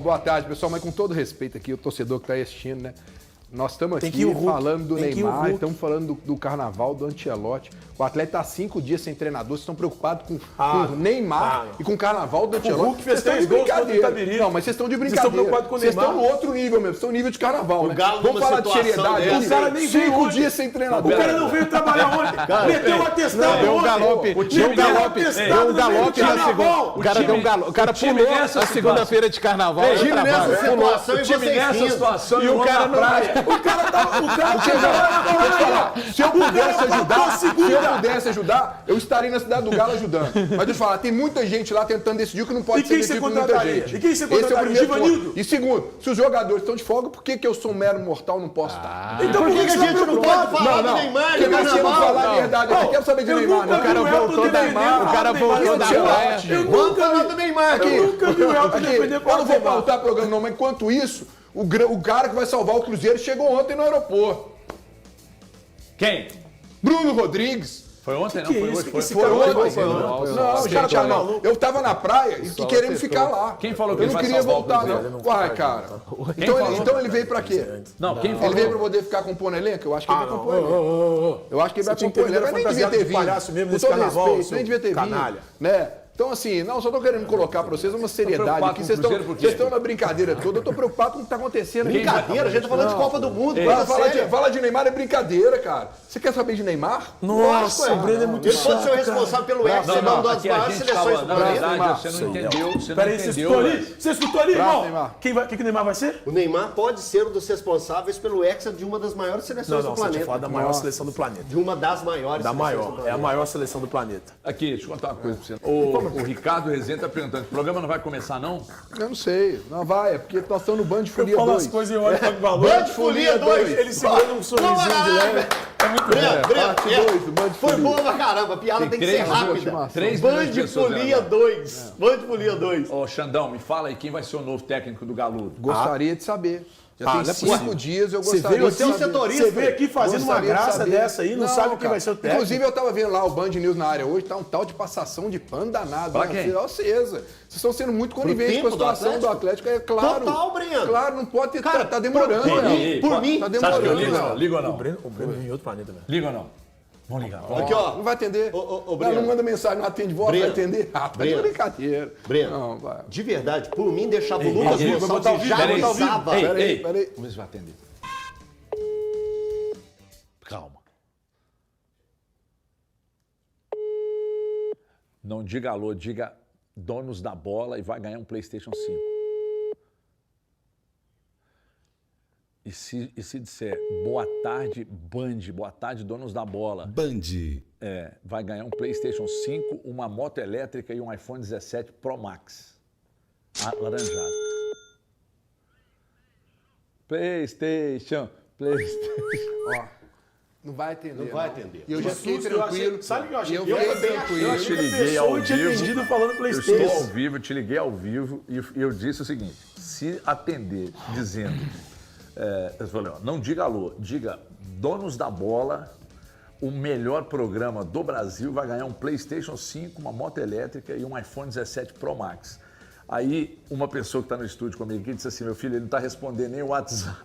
Boa tarde, pessoal, mas com todo respeito aqui, o torcedor que está assistindo, né? Nós estamos aqui falando do Neymar, estamos falando do Carnaval, do Ancelotti. O Atlético está há 5 dias sem treinador, vocês estão preocupados com o Neymar e com o Carnaval do Ancelotti. O Hulk fez 3 gols contra o Itabiri. Não, mas vocês estão de brincadeira. Vocês estão preocupados com o Neymar. Vocês estão no outro nível mesmo, vocês estão no nível de Carnaval, né? Vamos falar de seriedade. O cara nem 5 dias sem treinador. O cara não veio trabalhar ontem. Meteu um atestado. Deu um galope. Deu um galope na segunda. O cara deu um galope. O cara pulou a segunda-feira de Carnaval. O time nessa situação e vocês nessa situação. E o cara não... Se eu pudesse ajudar, eu estaria na Cidade do Galo ajudando. Mas deixa eu falar, tem muita gente lá tentando decidir o que não pode ser decidido por muita gente. E quem você contrataria? Esse é o primeiro ponto. E segundo, se os jogadores estão de folga, por que eu sou um mero mortal e não posso estar? Então por que a gente não pode falar do Neymar? Porque você não falar a verdade. Eu quero saber de Neymar. O cara voltou da Neymar. O cara voltou da praia. Vamos falar do Neymar aqui. Eu nunca vi o Elton defender Eu não vou pautar o programa não, mas enquanto isso, o cara que vai salvar o Cruzeiro chegou ontem no aeroporto. Quem? Bruno Rodrigues. Foi ontem, não? Foi hoje? Foi ontem. Não, os caras maluco. Eu tava na praia e querendo ficar lá. Quem falou que eu ele não vai queria salvar voltar, o Cruzeiro? não. Uai, cara. Então ele veio pra quê? Não, quem Ele falou? veio pra poder ficar compondo elenco? Eu acho que ele vai compor elenco. Eu acho que ele vai compor elenco. Mas nem devia ter vindo. Com todo respeito, nem devia ter vindo. Né? Então, assim, não, só tô querendo colocar pra vocês uma seriedade aqui. Vocês estão na brincadeira toda, eu tô preocupado com o que tá acontecendo aqui. Brincadeira? A gente tá falando de Copa do Mundo. Fala de Neymar é brincadeira, cara. Você quer saber de Neymar? Nossa, o Breno é muito chato. Ele pode ser o responsável pelo Hexa, ser uma das maiores seleções do planeta. Verdade, você não entendeu. Peraí, você escutou ali? Você escutou ali, irmão? Quem que o Neymar vai ser? O Neymar pode ser um dos responsáveis pelo Hexa de uma das maiores seleções do Você tinha planeta. falado da maior seleção do planeta. De uma das maiores Da seleções do maior. planeta. É a maior seleção do planeta. Aqui, deixa eu contar uma coisa pra você. O Ricardo Rezende tá perguntando, o programa não vai começar, não? Eu não sei. Não vai, é porque nós estamos no Band de Folia Eu falo 2. as coisas e olho para o valor. Band de Folia 2. Ele segurando um sorrisinho de leve. É muito Breno, foi boa pra caramba. A piada tem que ser rápida. 3 Band milhões de de pessoas Folia vendo. 2. Band de Folia 2. Ô, Xandão, me fala aí quem vai ser o novo técnico do Galo. Gostaria de saber. Já não tem é 5 possível. dias, eu Você gostaria veio de aqui, saber. você veio aqui fazendo uma Gostaria de graça saber. dessa aí, não sabe quem cara. vai ser o técnico. Inclusive, eu tava vendo lá o Band News na área hoje, tá um tal de passação de pano danado. Pra quem? Vocês estão sendo muito coniventes com a tempo do situação do Atlético, é claro. Total, Breno. Claro, não pode ter. Cara, tá demorando, por né? mim, por mim. Tá Você acha que eu demorando. ligo ou não? Ligo ou não? O Breno vive em outro planeta, velho. Ligo ou não? Vamos ligar. Aqui, ó. Não vai atender. Ô, Breno. Não manda mensagem, não atende voz, Breno. vai atender. Ah, tá de Breno. brincadeira. Breno, Não, vai. de verdade, por mim, deixava o Lucas vou botar ao Gonçalves vivo, já vou botar ao vivo. avisava. Ei, Peraí. Vamos ver se vai atender. Calma. Não diga alô, diga donos da bola e vai ganhar um PlayStation 5. E se disser boa tarde, Band, boa tarde, donos da bola. Band. Vai ganhar um PlayStation 5, uma moto elétrica e um iPhone 17 Pro Max. Laranjado. PlayStation. Ó, não vai atender. Não vai atender. E eu já fiquei tranquilo. Sabe o que eu achei? Eu fiquei tranquilo. Eu te liguei ao Eu tinha vivo. atendido falando Eu estou ao PlayStation. vivo, eu te liguei ao vivo e eu disse o seguinte: se atender dizendo, eu falei, ó, não diga alô, diga donos da bola, o melhor programa do Brasil vai ganhar um PlayStation 5, uma moto elétrica e um iPhone 17 Pro Max. Aí uma pessoa que está no estúdio comigo aqui disse assim, meu filho, ele não está respondendo nem o WhatsApp,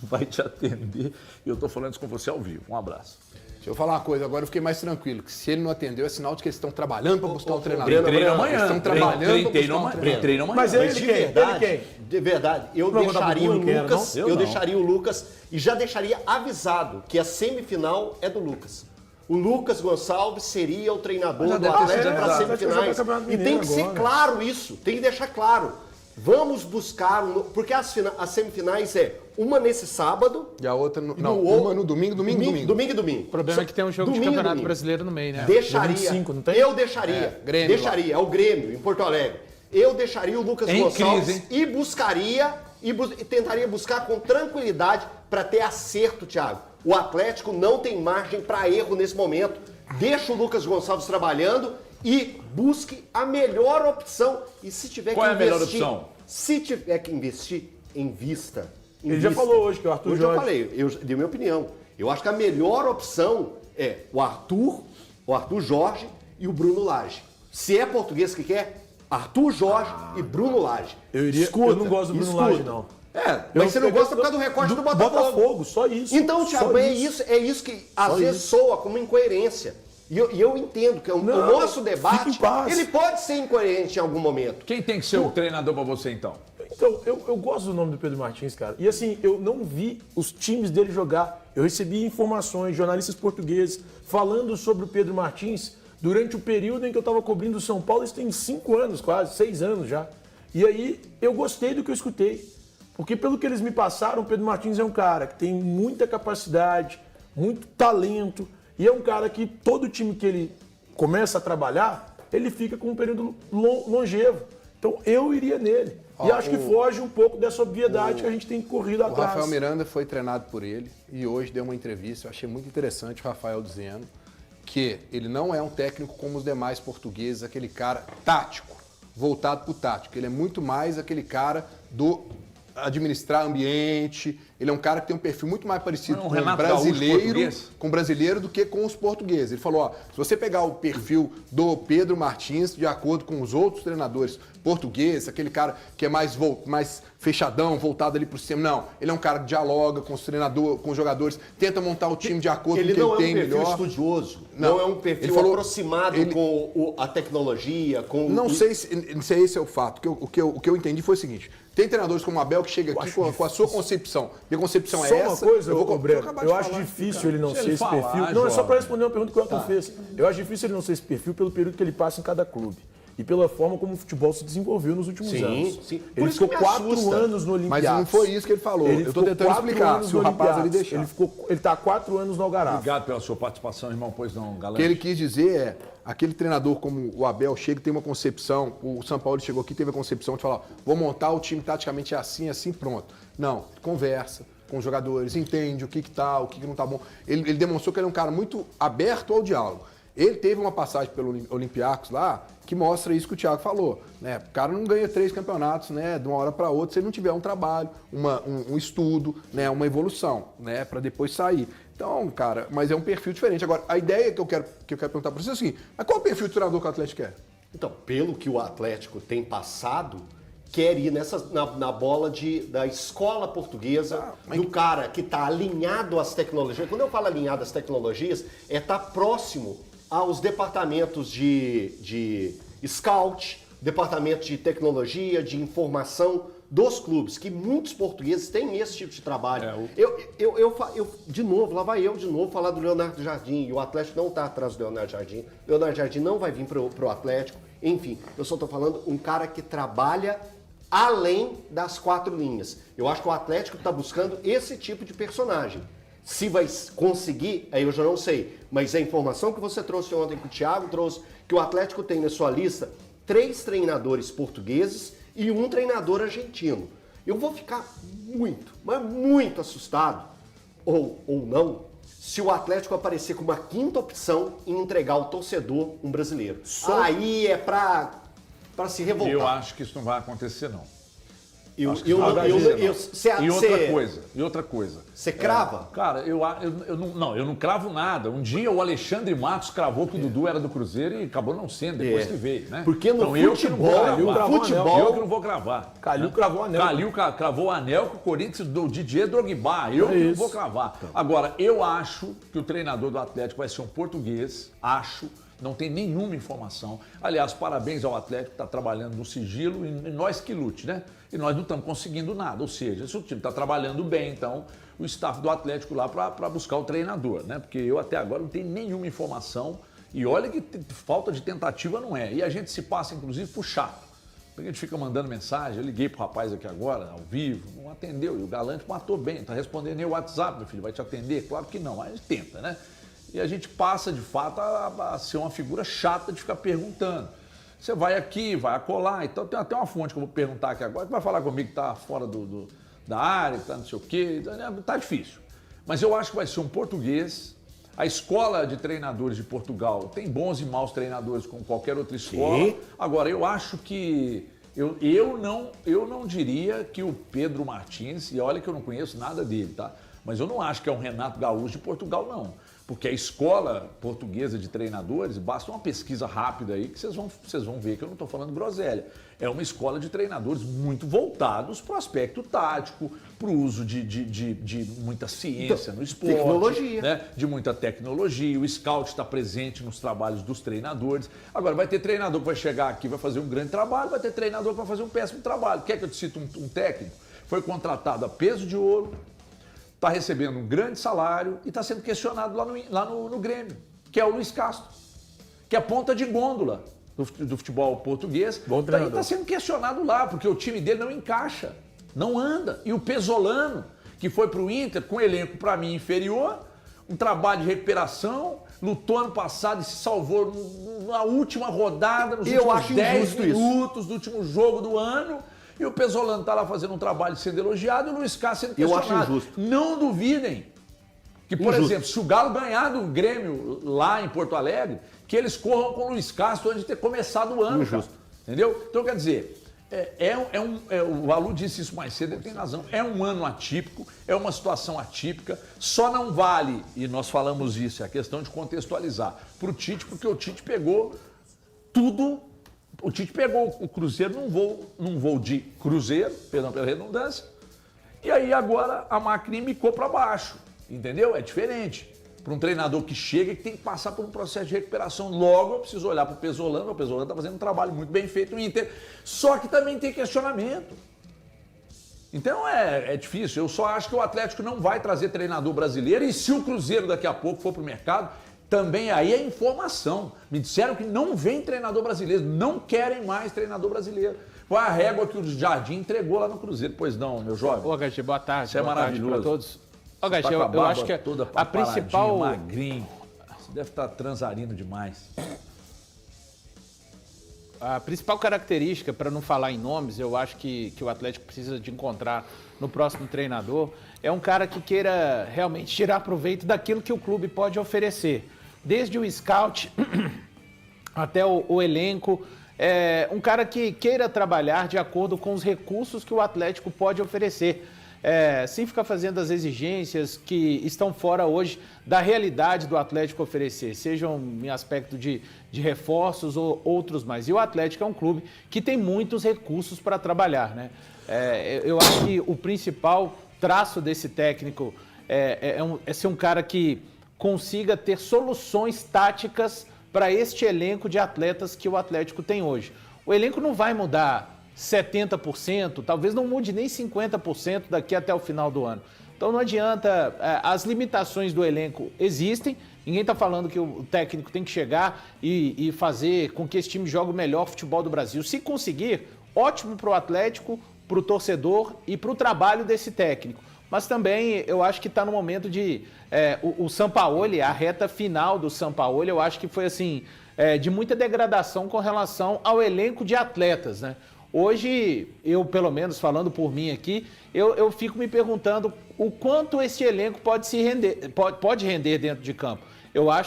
vai te atender e eu estou falando isso com você ao vivo. Um abraço. Deixa eu falar uma coisa, agora eu fiquei mais tranquilo, que se ele não atendeu, é sinal de que eles estão trabalhando para buscar um treinador. Breno, Treino Breno, amanhã. Eles estão trabalhando para buscar um treinador. Treino amanhã. Mas Mas de quem? verdade, Ele de verdade, eu Não, deixaria o não quero, Lucas, não? Eu eu não. deixaria o Lucas e já deixaria avisado que a semifinal é do Lucas. O Lucas Gonçalves seria o treinador já do deve ter Atlético sido para avisado. semifinais. Vai jogar Campeonato E tem Mineiro que ser agora. claro isso, tem que deixar claro. Vamos buscar, porque as semifinais é uma nesse sábado, E a outra, no não, outro- uma no domingo. domingo e domingo. O problema é que tem um jogo de Domingo e Campeonato domingo. Brasileiro no meio, né? Deixaria. Dia 25, não tem? Eu deixaria. Grêmio deixaria. É o Grêmio, em Porto Alegre. Eu deixaria o Lucas Em Gonçalves crise, hein? e buscaria e tentaria buscar com tranquilidade para ter acerto, Thiago. O Atlético não tem margem para erro nesse momento. Deixa o Lucas Gonçalves trabalhando e busque a melhor opção. E se tiver Qual que é a melhor investir, opção? se tiver que investir, invista. Ele já falou hoje que o Arthur Hoje Jorge... eu falei, eu dei minha opinião. Eu acho que a melhor opção é o Arthur Jorge e o Bruno Lage. Se é português que quer, Arthur Jorge e Bruno Lage. Eu não gosto do Bruno Lage, não. Mas você não gosta por causa do recorte do Botafogo. Só isso. Então, Thiago, é isso que às vezes soa como incoerência. E eu entendo que o nosso debate, ele pode ser incoerente em algum momento. Quem tem que ser o treinador para você, então? Então, eu gosto do nome do Pedro Martins, cara. E assim, eu não vi os times dele jogar. Eu recebi informações, jornalistas portugueses, falando sobre o Pedro Martins durante o período em que eu estava cobrindo o São Paulo. Isso tem 5 anos, quase, 6 anos já. E aí, eu gostei do que eu escutei. Porque pelo que eles me passaram, o Pedro Martins é um cara que tem muita capacidade, muito talento. E é um cara que todo time que ele começa a trabalhar, ele fica com um período longevo. Então, eu iria nele. E acho que foge um pouco dessa obviedade que a gente tem corrido atrás. O Rafael Miranda foi treinado por ele e hoje deu uma entrevista. Eu achei muito interessante o Rafael dizendo que ele não é um técnico como os demais portugueses, aquele cara tático, voltado para o tático. Ele é muito mais aquele cara do administrar ambiente. Ele é um cara que tem um perfil muito mais parecido com o brasileiro do que com os portugueses. Ele falou, se você pegar o perfil do Pedro Martins, de acordo com os outros treinadores portugueses, aquele cara que é mais fechadão, voltado ali pro sistema, não. Ele é um cara que dialoga com os treinadores, com os jogadores, tenta montar o time de acordo com o que ele tem melhor. Ele não é um perfil estudioso, não é um perfil aproximado com a tecnologia, com... Não sei se esse é o fato. O que eu entendi foi o seguinte, tem treinadores como o Abel que chega aqui com a sua concepção. Minha concepção é essa. Só uma coisa, eu acho difícil ele não ser esse perfil. Não, é só para responder uma pergunta que o Elton fez. Eu acho difícil ele não ser esse perfil pelo período que ele passa em cada clube. E pela forma como o futebol se desenvolveu nos últimos anos. Sim. Ele ficou 4 anos no Olympiacos. Mas não foi isso que ele falou. Eu estou tentando explicar, se o rapaz ali deixar. Ele está há 4 anos no Algarave. Obrigado pela sua participação, irmão. Pois não, galera. O que ele quis dizer é, aquele treinador como o Abel chega e tem uma concepção, o São Paulo chegou aqui e teve a concepção de falar, vou montar o time taticamente assim, pronto. Não, conversa com os jogadores, entende o que tá, o que não tá bom. Ele demonstrou que ele é um cara muito aberto ao diálogo. Ele teve uma passagem pelo Olympiacos lá que mostra isso que o Thiago falou, né? O cara não ganha 3 campeonatos, né, de uma hora para outra, se ele não tiver um trabalho, um estudo, né, uma evolução, né, para depois sair. Então, cara, mas é um perfil diferente. Agora, a ideia que eu quero perguntar para você é o seguinte, mas qual é o perfil do treinador que o Atlético quer? Então, pelo que o Atlético tem passado, quer ir na bola da escola portuguesa, do cara que está alinhado às tecnologias. Quando eu falo alinhado às tecnologias, é estar próximo aos departamentos de scout, departamentos de tecnologia, de informação dos clubes, que muitos portugueses têm esse tipo de trabalho. De novo, lá vai eu de novo falar do Leonardo Jardim, e o Atlético não está atrás do Leonardo Jardim. O Leonardo Jardim não vai vir para o Atlético. Enfim, eu só estou falando um cara que trabalha além das 4 linhas. Eu acho que o Atlético está buscando esse tipo de personagem. Se vai conseguir, aí eu já não sei. Mas a informação que você trouxe ontem, que o Thiago trouxe, que o Atlético tem na sua lista 3 treinadores portugueses e 1 treinador argentino. Eu vou ficar muito, mas muito assustado, ou não, se o Atlético aparecer com uma 5ª opção e entregar ao torcedor um brasileiro. Aí é para se revoltar. Eu acho que isso não vai acontecer, não. E outra coisa. Você crava? Cara, eu não cravo nada. Um dia o Alexandre Matos cravou que o Dudu era do Cruzeiro e acabou não sendo, depois que veio, né? Porque no futebol, eu que não vou cravar. Calil cravou o anel. Calil cravou o anel com o Corinthians do Didier Drogba. Eu que não vou cravar. Agora, eu acho que o treinador do Atlético vai ser um português, não tem nenhuma informação. Aliás, parabéns ao Atlético que está trabalhando no sigilo e nós que lute, né? E nós não estamos conseguindo nada. Ou seja, se o time está trabalhando bem, então o staff do Atlético lá para buscar o treinador, né? Porque eu até agora não tenho nenhuma informação. E olha que falta de tentativa não é. E a gente se passa, inclusive, por chato. Porque a gente fica mandando mensagem. Eu liguei pro rapaz aqui agora, ao vivo, não atendeu. E o Galante matou bem, tá respondendo aí o WhatsApp, meu filho, vai te atender? Claro que não, mas a gente tenta, né? E a gente passa, de fato, a ser uma figura chata de ficar perguntando. Você vai aqui, vai acolá, então tem até uma fonte que eu vou perguntar aqui agora, que vai falar comigo que está fora da área, que está não sei o quê, tá difícil. Mas eu acho que vai ser um português. A escola de treinadores de Portugal tem bons e maus treinadores como qualquer outra escola. Sim. Agora, eu acho que... Eu não diria que o Pedro Martins, e olha que eu não conheço nada dele, tá? Mas eu não acho que é um Renato Gaúcho de Portugal, não. Porque a escola portuguesa de treinadores, basta uma pesquisa rápida aí que vocês vão ver que eu não estou falando groselha. É uma escola de treinadores muito voltados para o aspecto tático, para o uso de muita ciência no esporte. Tecnologia. Né? De muita tecnologia. O scout está presente nos trabalhos dos treinadores. Agora, vai ter treinador que vai chegar aqui e vai fazer um grande trabalho, vai ter treinador que vai fazer um péssimo trabalho. Quer que eu te cite um técnico? Foi contratado a peso de ouro, está recebendo um grande salário e está sendo questionado lá no Grêmio, que é o Luiz Castro, que é a ponta de gôndola do futebol português. Está sendo questionado lá, porque o time dele não encaixa, não anda. E o Pesolano, que foi para o Inter com elenco, para mim, inferior, um trabalho de recuperação, lutou ano passado e se salvou na última rodada, nos últimos 10 minutos do último jogo do ano. E o Pesolano está lá fazendo um trabalho sendo elogiado e o Luiz Castro sendo questionado. Eu acho injusto. Não duvidem que, por exemplo, se o Galo ganhar do Grêmio lá em Porto Alegre, que eles corram com o Luiz Castro antes de ter começado o ano. Injusto. Entendeu? Então, quer dizer, o Alu disse isso mais cedo, ele tem razão. É um ano atípico, é uma situação atípica, só não vale, e nós falamos isso, é a questão de contextualizar, para o Tite, porque o Tite pegou tudo. O Tite pegou o Cruzeiro num voo de cruzeiro, perdão pela redundância, e aí agora a máquina micou para baixo, entendeu? É diferente. Para um treinador que chega e que tem que passar por um processo de recuperação. Logo, eu preciso olhar para o Pesolano está fazendo um trabalho muito bem feito no Inter, só que também tem questionamento. Então é difícil. Eu só acho que o Atlético não vai trazer treinador brasileiro, e se o Cruzeiro daqui a pouco for para o mercado, também aí é informação. Me disseram que não vem treinador brasileiro, não querem mais treinador brasileiro. Foi a régua que o Jardim entregou lá no Cruzeiro. Pois não, meu jovem. Ô, HG, boa tarde. Isso é maravilhoso. Para todos. Ô, HG, Tá eu acho que a principal... magrinho. Você deve estar transarino demais. A principal característica, para não falar em nomes, eu acho que o Atlético precisa de encontrar no próximo treinador, é um cara que queira realmente tirar proveito daquilo que o clube pode oferecer. Desde o scout até o elenco, um cara que queira trabalhar de acordo com os recursos que o Atlético pode oferecer, sem ficar fazendo as exigências que estão fora hoje da realidade do Atlético oferecer, sejam em aspecto de reforços ou outros mais. E o Atlético é um clube que tem muitos recursos para trabalhar, né? Eu acho que o principal traço desse técnico é ser um cara que consiga ter soluções táticas para este elenco de atletas que o Atlético tem hoje. O elenco não vai mudar 70%, talvez não mude nem 50% daqui até o final do ano. Então não adianta, as limitações do elenco existem, ninguém está falando que o técnico tem que chegar e fazer com que esse time jogue o melhor futebol do Brasil. Se conseguir, ótimo para o Atlético, para o torcedor e para o trabalho desse técnico. Mas também eu acho que está no momento de... o Sampaoli, a reta final do Sampaoli, eu acho que foi assim, de muita degradação com relação ao elenco de atletas, né? Hoje, eu pelo menos falando por mim aqui, eu fico me perguntando o quanto esse elenco pode render dentro de campo.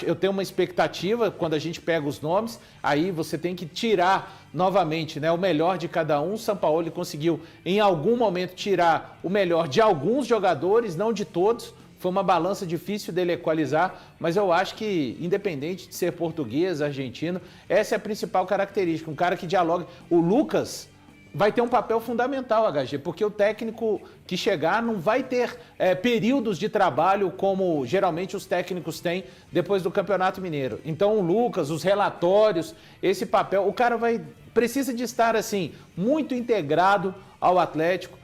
Eu tenho uma expectativa, quando a gente pega os nomes, aí você tem que tirar novamente, né, o melhor de cada um. O Sampaoli conseguiu, em algum momento, tirar o melhor de alguns jogadores, não de todos. Foi uma balança difícil dele equalizar, mas eu acho que, independente de ser português, argentino, essa é a principal característica. Um cara que dialoga. O Lucas vai ter um papel fundamental, HG, porque o técnico que chegar não vai ter períodos de trabalho como geralmente os técnicos têm depois do Campeonato Mineiro. Então o Lucas, os relatórios, esse papel, o cara precisa de estar assim, muito integrado ao Atlético,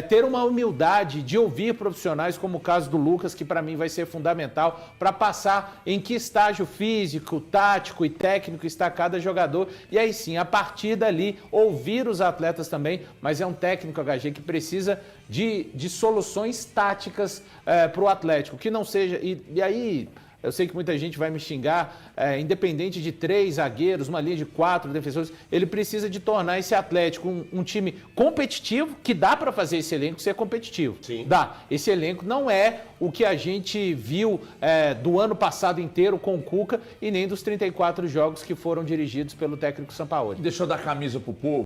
ter uma humildade de ouvir profissionais, como o caso do Lucas, que para mim vai ser fundamental para passar em que estágio físico, tático e técnico está cada jogador. E aí sim, a partir dali, ouvir os atletas também, mas é um técnico, HG, que precisa de soluções táticas para o Atlético, que não seja... E aí... Eu sei que muita gente vai me xingar, independente de 3 zagueiros, uma linha de 4 defensores, ele precisa de tornar esse Atlético um time competitivo, que dá para fazer esse elenco ser competitivo. Sim. Dá. Esse elenco não é o que a gente viu do ano passado inteiro com o Cuca e nem dos 34 jogos que foram dirigidos pelo técnico Sampaoli. Deixa eu dar camisa pro povo.